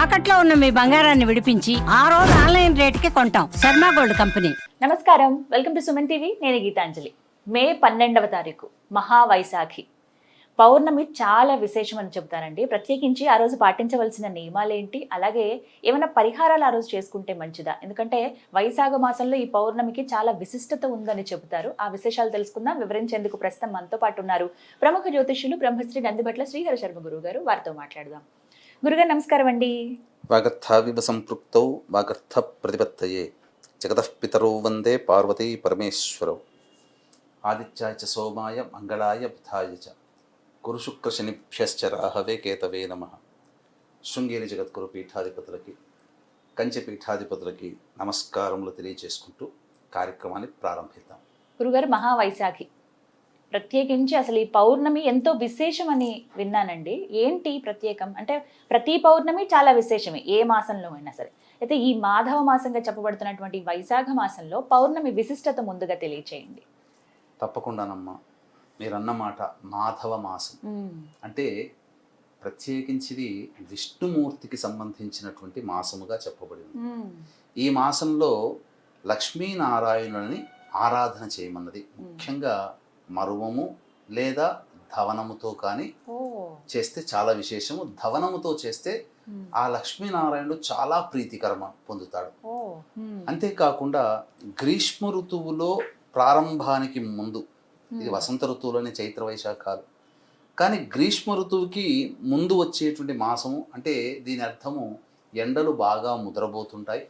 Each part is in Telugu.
తాకట్లో ఉన్న మీ బంగారాన్ని విడిపించి ఆ రోజు ఆన్లైన్ రేటుకి కొంటాం. Sharma gold company. నమస్కారం, వెల్కమ్ టు సుమన్ టీవీ. నేను గీతాంజలి. మే 12వ తారీఖు మహావైశాఖి పౌర్ణమి చాలా విశేషం అని చెప్తానండి. ప్రత్యేకించి ఆ రోజు పాటించవలసిన నియమాలేంటి, అలాగే ఏమైనా పరిహారాలు ఆ రోజు చేసుకుంటే మంచిదా? ఎందుకంటే వైశాఖ మాసంలో ఈ పౌర్ణమికి చాలా విశిష్టత ఉందని చెబుతారు. ఆ విశేషాలు తెలుసుకుందాం. వివరించేందుకు ప్రస్తుతం మనతో పాటు ఉన్నారు ప్రముఖ జ్యోతిష్యులు బ్రహ్మశ్రీ నందిభట్ల శ్రీహరి శర్మ గురువు గారు. వారితో మాట్లాడదాం. గురుగారు నమస్కారం అండి. వాగర్థావివ సంపృక్తౌ వాగర్థ ప్రతిపత్తయే జగతః పితరౌ వందే పార్వతీ పరమేశ్వరౌ. ఆదిత్యాయ చ సోమాయ మంగళాయ బుధాయ చ గురు శుక్ర శనిభ్యశ్చ రాహవే కేతవే నమః. శృంగేరి జగద్గురు పీఠాధిపతులకి, కంచె పీఠాధిపతులకి నమస్కారములు తెలియజేసుకుంటూ కార్యక్రమాన్ని ప్రారంభిద్దాం. గురుగారు, మహావైశాఖి ప్రత్యేకించి అసలు ఈ పౌర్ణమి ఎంతో విశేషం అని విన్నానండి. ఏంటి ప్రత్యేకం అంటే ప్రతి పౌర్ణమి చాలా విశేషమే, ఏ మాసంలో అయినా సరే. అయితే ఈ మాధవ మాసంగా చెప్పబడుతున్నటువంటి వైశాఖ మాసంలో పౌర్ణమి విశిష్టత ముందుగా తెలియచేయండి. తప్పకుండానమ్మా, మీరన్న మాట మాధవ మాసం అంటే ప్రత్యేకించిది విష్ణుమూర్తికి సంబంధించినటువంటి మాసముగా చెప్పబడింది. ఈ మాసంలో లక్ష్మీనారాయణుని ఆరాధన చేయమన్నది. ముఖ్యంగా మరువము లేదా ధవనముతో కానీ చేస్తే చాలా విశేషము. ధవనముతో చేస్తే ఆ లక్ష్మీనారాయణుడు చాలా ప్రీతికరమ పొందుతాడు. అంతేకాకుండా గ్రీష్మ ఋతువులో ప్రారంభానికి ముందు, ఇది వసంత ఋతువులోని చైత్ర వైశాఖాలు, కానీ గ్రీష్మ ఋతువుకి ముందు వచ్చేటువంటి మాసము అంటే దీని అర్థము ఎండలు బాగా ముదరబోతుంటాయి.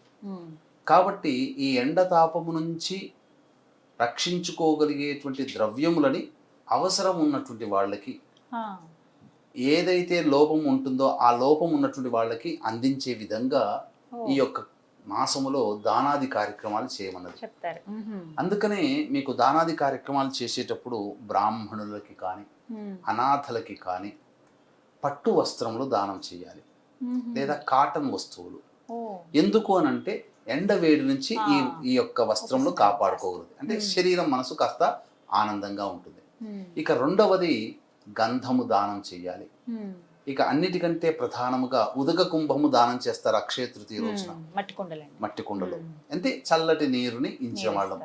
కాబట్టి ఈ ఎండ తాపము నుంచి రక్షించుకోగలిగేటువంటి ద్రవ్యములని అవసరం ఉన్నటువంటి వాళ్ళకి, ఏదైతే లోపం ఉంటుందో ఆ లోపం ఉన్నటువంటి వాళ్ళకి అందించే విధంగా ఈ యొక్క మాసములో దానాది కార్యక్రమాలు చేయమన్నది. అందుకనే మీకు దానాది కార్యక్రమాలు చేసేటప్పుడు బ్రాహ్మణులకి కానీ అనాథలకి కానీ పట్టు వస్త్రములు దానం చేయాలి, లేదా కాటన్ వస్తువులు. ఎందుకు అనంటే ఎండ వేడి నుంచి ఈ యొక్క వస్త్రములు కాపాడుకోగలదు. అంటే శరీరం మనసు కాస్త ఆనందంగా ఉంటుంది. ఇక రెండవది గంధము దానం చేయాలి. ఇక అన్నిటికంటే ప్రధానముగా ఉదక కుంభము దానం చేస్తారు అక్షయ తృతీయ రోజున, మట్టి కుండలో. అంటే చల్లటి నీరుని ఇంచిన వాళ్ళం.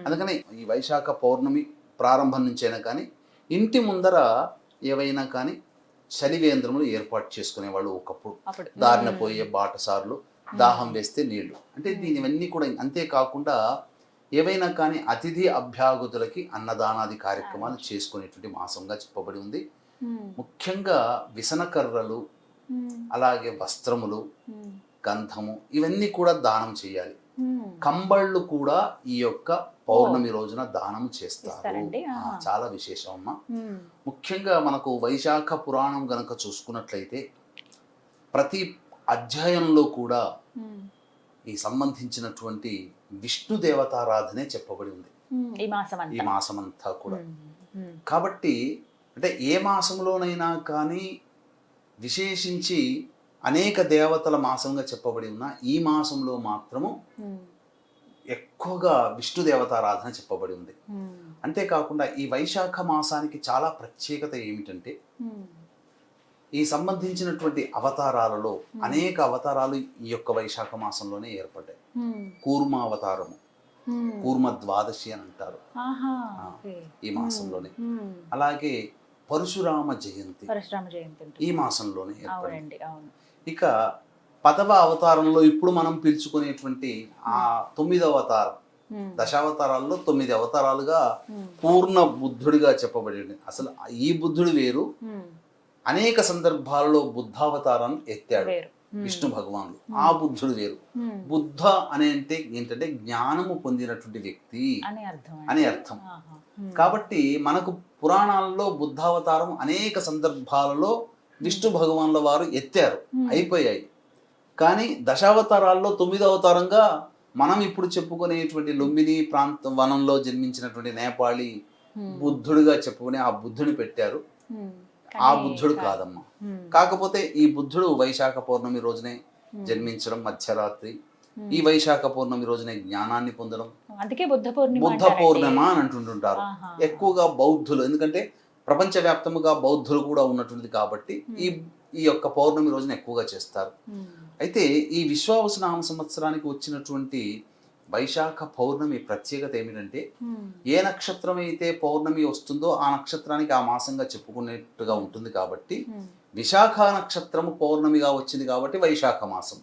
అందుకని ఈ వైశాఖ పౌర్ణమి ప్రారంభం నుంచైనా కానీ ఇంటి ముందర ఏవైనా కానీ చలివేంద్రములు ఏర్పాటు చేసుకునేవాళ్ళు. ఒకప్పుడు దారిన పోయే బాటసారులు దాహం వేస్తే నీళ్లు, అంటే దీనివన్నీ కూడా. అంతేకాకుండా ఏవైనా కానీ అతిథి అభ్యాగతులకి అన్నదానాది కార్యక్రమాలు చేసుకునేటువంటి మాసంగా చెప్పబడి ఉంది. ముఖ్యంగా విసనకర్రలు, అలాగే వస్త్రములు, గంధము, ఇవన్నీ కూడా దానం చేయాలి. కంబళ్ళు కూడా ఈ యొక్క పౌర్ణమి రోజున దానం చేస్తారు. చాలా విశేషం అమ్మా. ముఖ్యంగా మనకు వైశాఖ పురాణం గనక చూసుకున్నట్లయితే ప్రతి అధ్యాయంలో కూడా ఈ సంబంధించినటువంటి విష్ణు దేవతారాధనే చెప్పబడి ఉంది ఈ మాసమంతా కూడా. కాబట్టి అంటే ఏ మాసంలోనైనా కానీ విశేషించి అనేక దేవతల మాసంగా చెప్పబడి ఉన్న ఈ మాసంలో మాత్రము ఎక్కువగా విష్ణు దేవతారాధన చెప్పబడి ఉంది. అంతేకాకుండా ఈ వైశాఖ మాసానికి చాలా ప్రత్యేకత ఏమిటంటే ఈ సంబంధించినటువంటి అవతారాలలో అనేక అవతారాలు ఈ యొక్క వైశాఖ మాసంలోనే ఏర్పడ్డాయి. కూర్మ అవతారము, కూర్మ ద్వాదశి అని అంటారు ఈ మాసంలోనే. అలాగే పరశురామ జయంతి ఈ మాసంలోనే ఏర్పడింది. ఇక 10వ అవతారంలో ఇప్పుడు మనం పిలుచుకునేటువంటి ఆ 9వ అవతారం, దశావతారాల్లో 9 అవతారాలుగా పూర్ణ బుద్ధుడిగా చెప్పబడి. అసలు ఈ బుద్ధుడు వేరు, అనేక సందర్భాలలో బుద్ధావతారాన్ని ఎత్తాడు విష్ణు భగవానుడు. ఆ బుద్ధుడు వేరు. బుద్ధ అనే అంటే ఏంటంటే జ్ఞానము పొందినటువంటి వ్యక్తి అని అర్థం. కాబట్టి మనకు పురాణాలలో బుద్ధావతారం అనేక సందర్భాలలో విష్ణు భగవానుల వారు ఎత్తారు, అయిపోయాయి. కానీ దశావతారాల్లో 9వ అవతారంగా మనం ఇప్పుడు చెప్పుకునేటువంటి లుంబిని ప్రాంతం వనంలో జన్మించినటువంటి నేపాళీ బుద్ధుడిగా చెప్పుకునే ఆ బుద్ధుని పెట్టారు. ఆ బుద్ధుడు కాదమ్మా. కాకపోతే ఈ బుద్ధుడు వైశాఖ పౌర్ణమి రోజునే జన్మించడం, మధ్యరాత్రి ఈ వైశాఖ పౌర్ణమి రోజునే జ్ఞానాన్ని పొందడం, అందుకే బుద్ధ పౌర్ణిమ అని అంటుంటుంటారు ఎక్కువగా బౌద్ధులు. ఎందుకంటే ప్రపంచవ్యాప్తముగా బౌద్ధులు కూడా ఉన్నటువంటిది కాబట్టి ఈ ఈ యొక్క పౌర్ణమి రోజున ఎక్కువగా చేస్తారు. అయితే ఈ విశ్వావసునామ సంవత్సరానికి వచ్చినటువంటి వైశాఖ పౌర్ణమి ప్రత్యేకత ఏమిటంటే ఏ నక్షత్రం అయితే పౌర్ణమి వస్తుందో ఆ నక్షత్రానికి ఆ మాసంగా చెప్పుకునేట్టుగా ఉంటుంది కాబట్టి విశాఖ నక్షత్రము పౌర్ణమిగా వచ్చింది కాబట్టి వైశాఖ మాసం.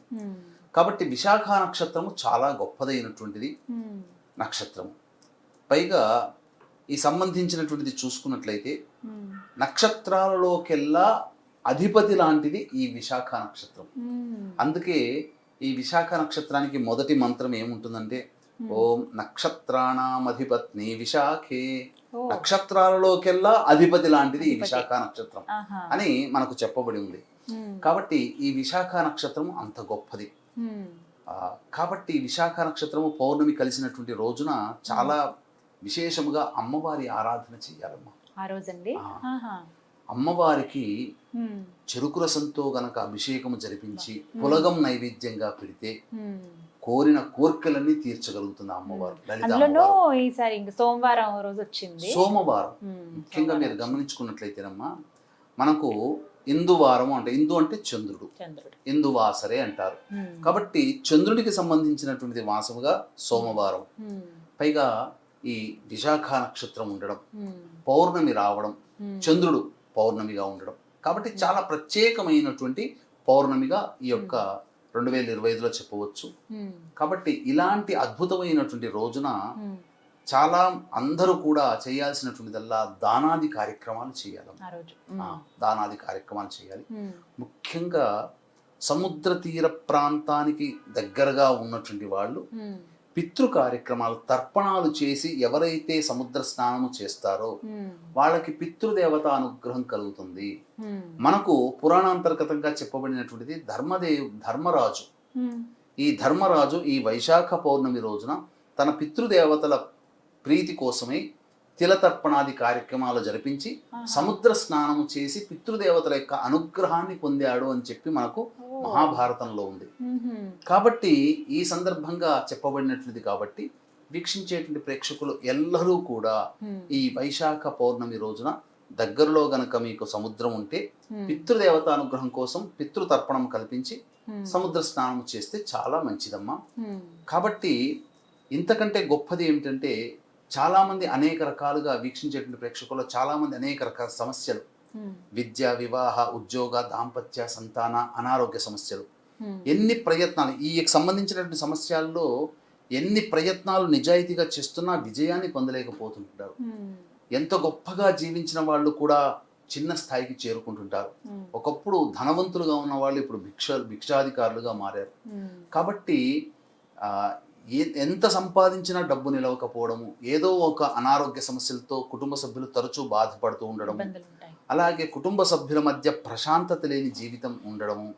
కాబట్టి విశాఖ నక్షత్రము చాలా గొప్పదైనటువంటిది నక్షత్రము. పైగా ఈ సంబంధించినటువంటిది చూసుకున్నట్లయితే నక్షత్రాలలోకెల్లా అధిపతి లాంటిది ఈ విశాఖ నక్షత్రం. అందుకే ఈ విశాఖ నక్షత్రానికి మొదటి మంత్రం ఏముంటుందంటే ఓం నక్షత్రాణామధిపత్ని విశాఖే, నక్షత్రాలలోకెల్లా అధిపతి లాంటిది ఈ విశాఖ నక్షత్రం అని మనకు చెప్పబడి ఉంది. కాబట్టి ఈ విశాఖ నక్షత్రం అంత గొప్పది. కాబట్టి విశాఖ నక్షత్రము పౌర్ణమి కలిసినటువంటి రోజున చాలా విశేషముగా అమ్మవారి ఆరాధన చేయాలమ్మా. ఆ రోజండి అమ్మవారికి చెరుకు రసంతో గనక అభిషేకము జరిపించి పులగం నైవేద్యంగా పెడితే కోరిన కోరికలన్నీ తీర్చగలుగుతుంది అమ్మవారు. ఈసారి సోమవారం రోజు వచ్చింది. సోమవారం ముఖ్యంగా మీరు గమనించుకున్నట్లయితేనమ్మా, మనకు ఇందువారం అంటే ఇందు అంటే చంద్రుడు, ఇందువాసరే అంటారు. కాబట్టి చంద్రుడికి సంబంధించినటువంటిది వాసముగా సోమవారం. పైగా ఈ విశాఖ నక్షత్రం ఉండడం, పౌర్ణమి రావడం, చంద్రుడు పౌర్ణమిగా ఉండడం, కాబట్టి చాలా ప్రత్యేకమైనటువంటి పౌర్ణమిగా ఈ యొక్క 2025లో చెప్పవచ్చు. కాబట్టి ఇలాంటి అద్భుతమైనటువంటి రోజున చాలా అందరూ కూడా చేయాల్సినటువంటిదల్లా దానాది కార్యక్రమాలు చేయాలి. దానాది కార్యక్రమాలు చేయాలి. ముఖ్యంగా సముద్ర తీర ప్రాంతానికి దగ్గరగా ఉన్నటువంటి వాళ్ళు పితృ కార్యక్రమాలు, తర్పణాలు చేసి ఎవరైతే సముద్ర స్నానము చేస్తారో వాళ్ళకి పితృదేవత అనుగ్రహం కలుగుతుంది. మనకు పురాణాంతర్గతంగా చెప్పబడినటువంటిది ధర్మరాజు. ఈ ధర్మరాజు ఈ వైశాఖ పౌర్ణమి రోజున తన పితృదేవతల ప్రీతి కోసమై తిలతర్పణాది కార్యక్రమాలు జరిపించి సముద్ర స్నానము చేసి పితృదేవతల యొక్క అనుగ్రహాన్ని పొందాడు అని చెప్పి మనకు మహాభారతంలో ఉంది. కాబట్టి ఈ సందర్భంగా చెప్పబడినట్లుది. కాబట్టి వీక్షించేటువంటి ప్రేక్షకులు ఎల్లరూ కూడా ఈ వైశాఖ పౌర్ణమి రోజున దగ్గరలో గనక మీకు సముద్రం ఉంటే పితృదేవత అనుగ్రహం కోసం పితృతర్పణం కల్పించి సముద్ర స్నానం చేస్తే చాలా మంచిదమ్మా. కాబట్టి ఇంతకంటే గొప్పది ఏమిటంటే, చాలా మంది అనేక రకాలుగా వీక్షించేటువంటి ప్రేక్షకుల్లో చాలా మంది అనేక రకాల సమస్యలు, విద్య, వివాహ, ఉద్యోగ, దాంపత్య, సంతాన, అనారోగ్య సమస్యలు, ఎన్ని ప్రయత్నాలు ఈ సంబంధించినటువంటి సమస్యల్లో ఎన్ని ప్రయత్నాలు నిజాయితీగా చేస్తున్నా విజయాన్ని పొందలేకపోతుంటారు. ఎంతో గొప్పగా జీవించిన వాళ్ళు కూడా చిన్న స్థాయికి చేరుకుంటుంటారు. ఒకప్పుడు ధనవంతులుగా ఉన్న వాళ్ళు ఇప్పుడు భిక్షాధికారులుగా మారారు. కాబట్టి ఎంత సంపాదించినా డబ్బు నిలవకపోవడము, ఏదో ఒక అనారోగ్య సమస్యలతో కుటుంబ సభ్యులు తరచూ బాధపడుతూ ఉండడం, అలాగే కుటుంబ సభ్యుల మధ్య ప్రశాంతత లేని జీవితం ఉండడము,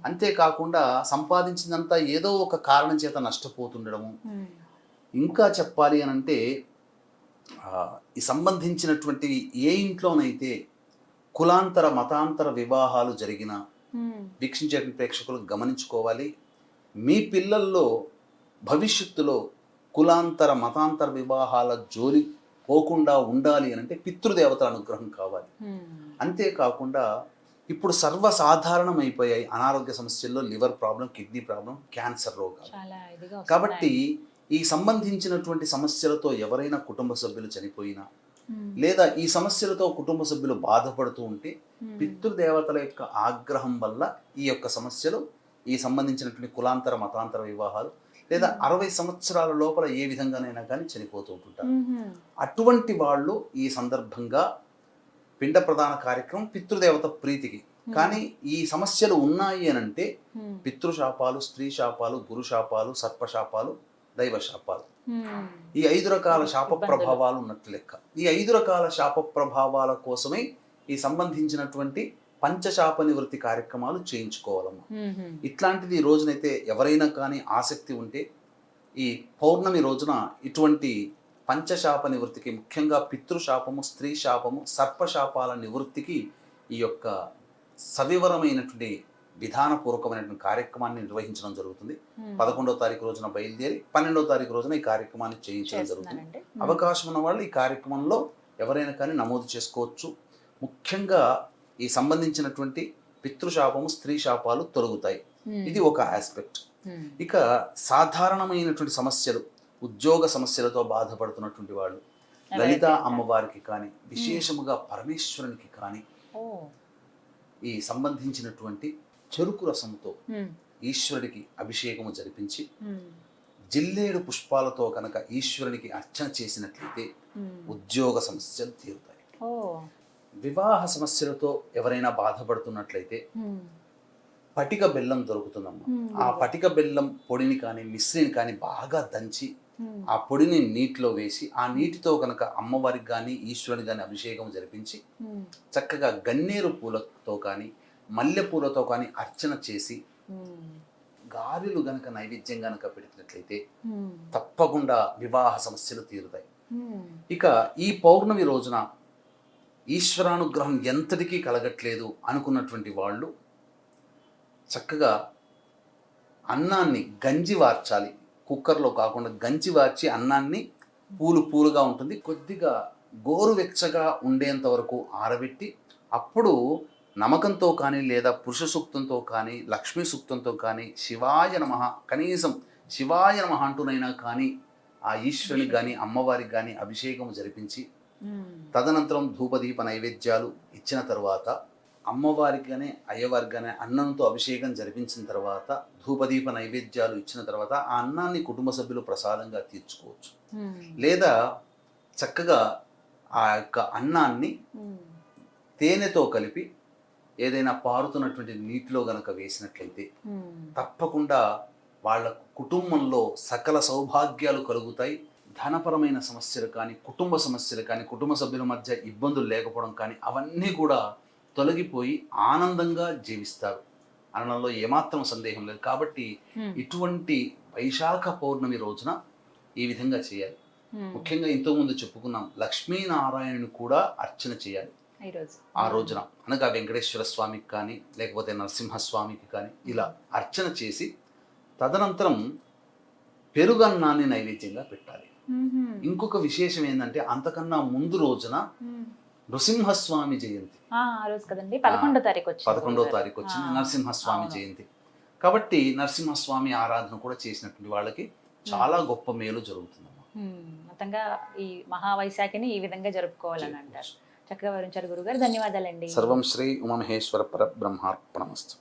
అంతేకాకుండా సంపాదించినంతా ఏదో ఒక కారణం చేత నష్టపోతుండడము. ఇంకా చెప్పాలి అని అంటే ఈ సంబంధించినటువంటి ఏ ఇంట్లోనైతే కులాంతర మతాంతర వివాహాలు జరిగినా వీక్షించే ప్రేక్షకులు గమనించుకోవాలి, మీ పిల్లల్లో భవిష్యత్తులో కులాంతర మతాంతర వివాహాల జోలి పోకుండా ఉండాలి అని అంటే పితృదేవతల అనుగ్రహం కావాలి. అంతేకాకుండా ఇప్పుడు సర్వసాధారణం అయిపోయాయి అనారోగ్య సమస్యల్లో liver problem, kidney problem, cancer రోగాలు. కాబట్టి ఈ సంబంధించినటువంటి సమస్యలతో ఎవరైనా కుటుంబ సభ్యులు చనిపోయినా లేదా ఈ సమస్యలతో కుటుంబ సభ్యులు బాధపడుతూ ఉంటే పితృదేవతల యొక్క ఆగ్రహం వల్ల ఈ యొక్క సమస్యలు, ఈ సంబంధించినటువంటి కులాంతర మతాంతర వివాహాలు లేదా 60 సంవత్సరాల లోపల ఏ విధంగానైనా కానీ చనిపోతూ ఉంటుంటారు. అటువంటి వాళ్ళు ఈ సందర్భంగా పిండ ప్రదాన కార్యక్రమం పితృదేవత ప్రీతికి. కానీ ఈ సమస్యలు ఉన్నాయి అని అంటే పితృశాపాలు, స్త్రీ శాపాలు, గురు శాపాలు, సర్పశాపాలు, దైవ శాపాలు, ఈ 5 రకాల శాప ప్రభావాలు ఉన్నట్లు లెక్క. ఈ 5 రకాల శాప ప్రభావాల కోసమే ఈ సంబంధించినటువంటి పంచశాప నివృత్తి కార్యక్రమాలు చేయించుకోవాలమ్మా. ఇట్లాంటిది ఈ రోజునైతే ఎవరైనా కానీ ఆసక్తి ఉంటే ఈ పౌర్ణమి రోజున ఇటువంటి పంచశాప నివృత్తికి, ముఖ్యంగా పితృశాపము, స్త్రీ శాపము, సర్పశాపాల నివృత్తికి ఈ యొక్క సవివరమైనటువంటి విధానపూర్వకమైనటువంటి కార్యక్రమాన్ని నిర్వహించడం జరుగుతుంది. 11వ తారీఖు రోజున బయలుదేరి 12వ తారీఖు రోజున ఈ కార్యక్రమాన్ని చేయించడం జరుగుతుంది. అవకాశం ఉన్న వాళ్ళు ఈ కార్యక్రమంలో ఎవరైనా కానీ నమోదు చేసుకోవచ్చు. ముఖ్యంగా ఈ సంబంధించినటువంటి పితృశాపము, స్త్రీ శాపాలు తొలగుతాయి. ఇది ఒక ఆస్పెక్ట్. Hmm. ఇక సాధారణమైనటువంటి సమస్యలు, ఉద్యోగ సమస్యలతో బాధపడుతున్నటువంటి వాళ్ళు లలిత అమ్మవారికి కానీ విశేషముగా పరమేశ్వరునికి కానీ ఈ సంబంధించినటువంటి చెరుకు రసంతో ఈశ్వరుడికి అభిషేకము జరిపించి జిల్లేడు పుష్పాలతో కనుక ఈశ్వరునికి అర్చన చేసినట్లయితే ఉద్యోగ సమస్యలు తీరుతాయి. వివాహ సమస్యలతో ఎవరైనా బాధపడుతున్నట్లయితే పటిక బెల్లం దొరుకుతుందమ్మా. ఆ పటిక బెల్లం పొడిని కానీ మిశ్రిని కానీ బాగా దంచి ఆ పొడిని నీటిలో వేసి ఆ నీటితో కనుక అమ్మవారికి కానీ ఈశ్వరుని కానీ అభిషేకం జరిపించి చక్కగా గన్నేరు పూలతో కానీ మల్లె పూలతో కానీ అర్చన చేసి గారెలు గనక నైవేద్యం గనక పెట్టినట్లయితే తప్పకుండా వివాహ సమస్యలు తీరుతాయి. ఇక ఈ పౌర్ణమి రోజున ఈశ్వరానుగ్రహం ఎంతటికీ కలగట్లేదు అనుకున్నటువంటి వాళ్ళు చక్కగా అన్నాన్ని గంజి వార్చాలి. కుక్కర్లో కాకుండా గంజి వార్చి అన్నాన్ని పూలుగా ఉంటుంది కొద్దిగా గోరువెచ్చగా ఉండేంత వరకు ఆరబెట్టి అప్పుడు నమకంతో కానీ లేదా పురుష సూక్తంతో కానీ లక్ష్మీ సూక్తంతో కానీ శివాయ నమః, కనీసం శివాయ నమః అంటూనైనా కానీ ఆ ఈశ్వరునికి కానీ అమ్మవారికి కానీ అభిషేకం జరిపించి తదనంతరం ధూపదీప నైవేద్యాలు ఇచ్చిన తర్వాత అమ్మవారికి కానీ అయ్యవారికి కానీ అన్నంతో అభిషేకం జరిపించిన తర్వాత ధూపదీప నైవేద్యాలు ఇచ్చిన తర్వాత ఆ అన్నాన్ని కుటుంబ సభ్యులు ప్రసాదంగా తీర్చుకోవచ్చు. లేదా చక్కగా ఆ యొక్క అన్నాన్ని తేనెతో కలిపి ఏదైనా పారుతున్నటువంటి నీటిలో గనక వేసినట్లయితే తప్పకుండా వాళ్ళ కుటుంబంలో సకల సౌభాగ్యాలు కలుగుతాయి. ధనపరమైన సమస్యలు కానీ కుటుంబ సమస్యలు కానీ కుటుంబ సభ్యుల మధ్య ఇబ్బందులు లేకపోవడం కానీ అవన్నీ కూడా తొలగిపోయి ఆనందంగా జీవిస్తారు అనడంలో ఏమాత్రం సందేహం లేదు. కాబట్టి ఇటువంటి వైశాఖ పౌర్ణమి రోజున ఈ విధంగా చేయాలి. ముఖ్యంగా ఇంతకుముందు చెప్పుకున్నాం లక్ష్మీనారాయణుని కూడా అర్చన చేయాలి ఆ రోజున. అనగా వెంకటేశ్వర స్వామికి కానీ లేకపోతే నరసింహస్వామికి కానీ ఇలా అర్చన చేసి తదనంతరం పెరుగన్నాన్ని నైవేద్యంగా పెట్టాలి. ఇంకొక విశేషం ఏంటంటే అంతకన్నా ముందు రోజున నృసింహస్వామి జయంతి 11వ తారీఖు వచ్చింది నరసింహస్వామి జయంతి. కాబట్టి నరసింహస్వామి ఆరాధన కూడా చేసినటువంటి వాళ్ళకి చాలా గొప్ప మేలు జరుగుతుందమ్మా. మొత్తంగా ఈ మహావైశాఖిని ఈ విధంగా జరుపుకోవాలని అంటారు. చక్కగా వివరించారు గురుగారు, ధన్యవాదాలండి. సర్వం శ్రీ ఉమామహేశ్వర పరబ్రహ్మార్పణమస్తు.